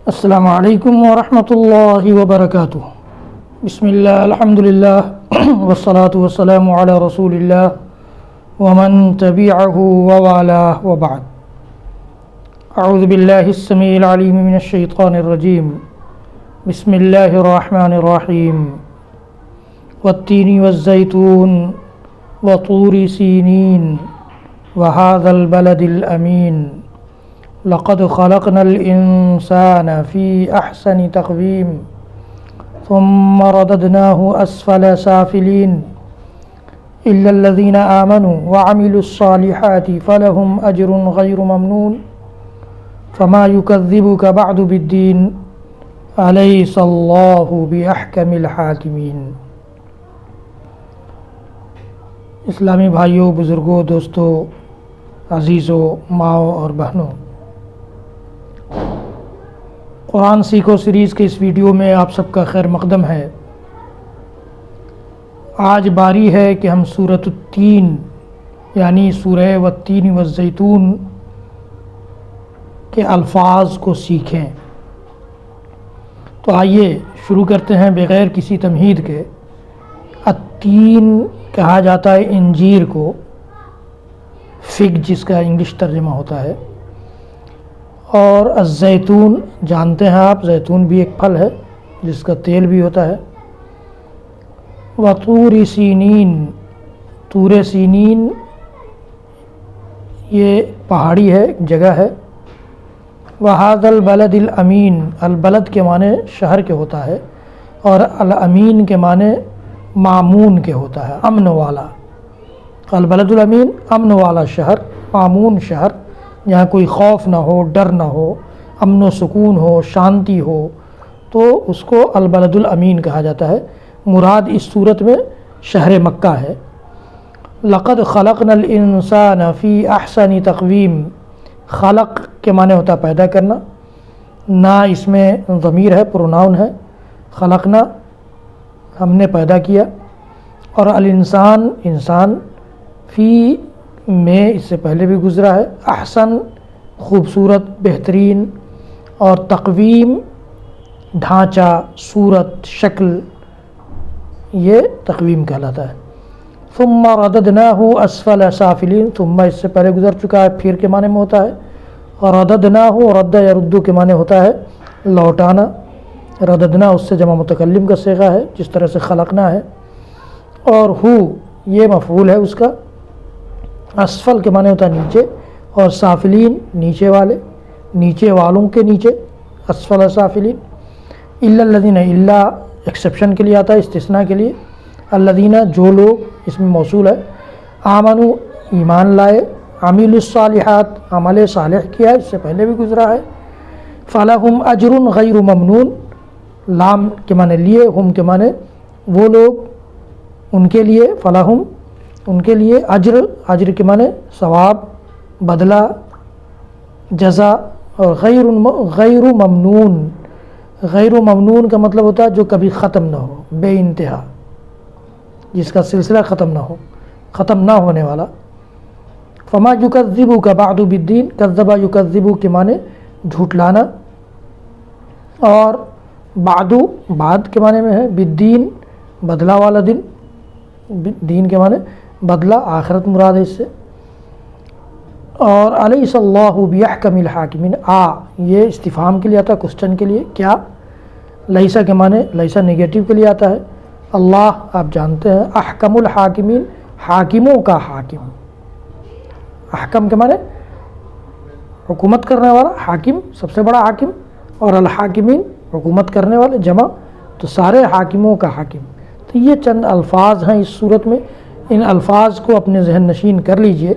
السلام علیکم ورحمۃ اللہ وبرکاتہ۔ بسم اللہ الحمد للہ والصلاة والسلام علی رسول اللہ ومن تبعہ ووالاہ وبعد۔ اعوذ باللہ السمیع العلیم من الشیطان الرجیم، بسم اللہ الرحمن الرحیم۔ والتین والزیتون وطور سینین وہذا البلد الامین لقد خلقنا الإنسان في أحسن تقويم ثم رددناه أسفل سافلين إلا الذين آمنوا وعملوا الصالحات فلهم أجر غير ممنون فما يكذبك بعد بالدين أليس الله بأحكم الحاكمين۔ اسلامی بھائیوں، بزرگوں، دوستوں، عزیزوں، ماؤں اور بہنوں، قرآن سیکھو سیریز کے اس ویڈیو میں آپ سب کا خیر مقدم ہے۔ آج باری ہے کہ ہم سورۃ التین یعنی سورہ والتین والزیتون کے الفاظ کو سیکھیں۔ تو آئیے شروع کرتے ہیں بغیر کسی تمہید کے۔ التین کہا جاتا ہے انجیر کو، فگ جس کا انگلش ترجمہ ہوتا ہے، اور الزیتون جانتے ہیں آپ، زیتون بھی ایک پھل ہے جس کا تیل بھی ہوتا ہے۔ وطور سینین، طور سینین یہ پہاڑی ہے، جگہ ہے۔ وہذا البلد الامین، البلد کے معنی شہر کے ہوتا ہے اور الامین کے معنی مامون کے ہوتا ہے، امن والا۔ البلد الامین امن والا شہر، مامون شہر جہاں کوئی خوف نہ ہو، ڈر نہ ہو، امن و سکون ہو، شانتی ہو، تو اس کو البلد الامین کہا جاتا ہے۔ مراد اس صورت میں شہر مکہ ہے۔ لقد خلقنا الانسان فی احسن تقویم، خلق کے معنی ہوتا ہے پیدا کرنا، نہ اس میں ضمیر ہے، پروناؤن ہے۔ خلقنا ہم نے پیدا کیا، اور الانسان انسان، فی میں اس سے پہلے بھی گزرا ہے، احسن خوبصورت، بہترین، اور تقویم ڈھانچہ، صورت، شکل، یہ تقویم کہلاتا ہے۔ ثم رددناہ اسفل سافلین، ثم اس سے پہلے گزر چکا ہے، پھر کے معنی میں ہوتا ہے۔ اور رددناہ، رد یردو کے معنی ہوتا ہے لوٹانا۔ رددنا اس سے جمع متکلم کا صیغہ ہے، جس طرح سے خلقنا ہے۔ اور ہو یہ مفعول ہے اس کا۔ اسفل کے معنی ہوتا ہے نیچے، اور سافلین نیچے والے، نیچے والوں کے نیچے، اسفل سافلین۔ الا الذین، الا ایکسیپشن کے لیے آتا ہے، استثناء کے لیے۔ الذین جو لوگ، اس میں موصول ہے۔ آمنوا ایمان لائے، عملوا الصالحات عمل صالح کیا، اس سے پہلے بھی گزرا ہے۔ فلہم اجر غیر ممنون، لام کے معنی لیے، ہم کے معنی وہ لوگ، ان کے لیے، فلہم ان کے لیے، اجر، اجر کے معنی ثواب، بدلہ، جزا۔ اور غیر ممنون، غیر ممنون کا مطلب ہوتا ہے جو کبھی ختم نہ ہو، بے انتہا، جس کا سلسلہ ختم نہ ہو، ختم نہ ہونے والا۔ فما یکذبک بعد بالدین، کذب یکذب کے معنی جھٹلانا، اور بعد کے معنی میں ہے بالدین بدلہ والا دن، دین کے معنی بدلہ، آخرت مراد ہے اس سے۔ اور الیس اللہ باحکم الحاکمین، یہ استفہام کے لیے آتا ہے، کوسچن کے لیے، کیا؟ لیسا کے معنی، لیسا نیگیٹو کے لیے آتا ہے۔ اللہ آپ جانتے ہیں، احکم الحاکمین، حاکموں کا حاکم۔ احکم کے معنی حکومت کرنے والا، حاکم سب سے بڑا حاکم، اور الحاکمین حکومت کرنے والے، جمع، تو سارے حاکموں کا حاکم۔ تو یہ چند الفاظ ہیں اس صورت میں، ان الفاظ کو اپنے ذہن نشین کر لیجئے۔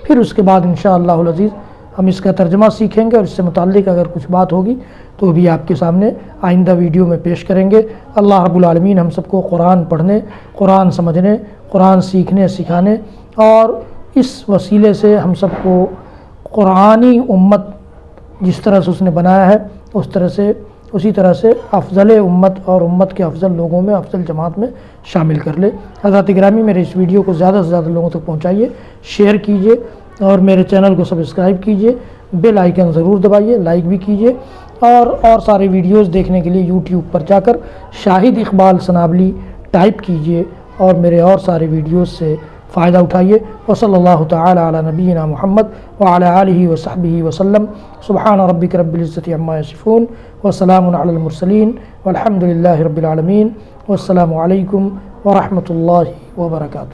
پھر اس کے بعد انشاءاللہ العزیز ہم اس کا ترجمہ سیکھیں گے، اور اس سے متعلق اگر کچھ بات ہوگی تو بھی آپ کے سامنے آئندہ ویڈیو میں پیش کریں گے۔ اللہ رب العالمین ہم سب کو قرآن پڑھنے، قرآن سمجھنے، قرآن سیکھنے، سکھانے، اور اس وسیلے سے ہم سب کو قرآنی امت جس طرح سے اس نے بنایا ہے، اسی طرح سے افضل امت اور امت کے افضل لوگوں میں، افضل جماعت میں شامل کر لے۔ حضرات گرامی، میرے اس ویڈیو کو زیادہ سے زیادہ لوگوں تک پہنچائیے، شیئر کیجیے، اور میرے چینل کو سبسکرائب کیجیے۔ بیل آئیکن ضرور دبائیے، لائک بھی کیجیے، اور سارے ویڈیوز دیکھنے کے لیے یوٹیوب پر جا کر شاہد اقبال سنابلی ٹائپ کیجیے اور میرے اور سارے ویڈیوز سے فائدہ اٹھائیے۔ وصلی اللہ تعالی علی نبینا محمد وعلی آلہ وصحبہ وسلم۔ سبحان ربک رب العزۃ عما یصفون وسلام علی المرسلین والحمد للہ رب العالمین، والسلام علیکم ورحمۃ اللہ وبرکاتہ۔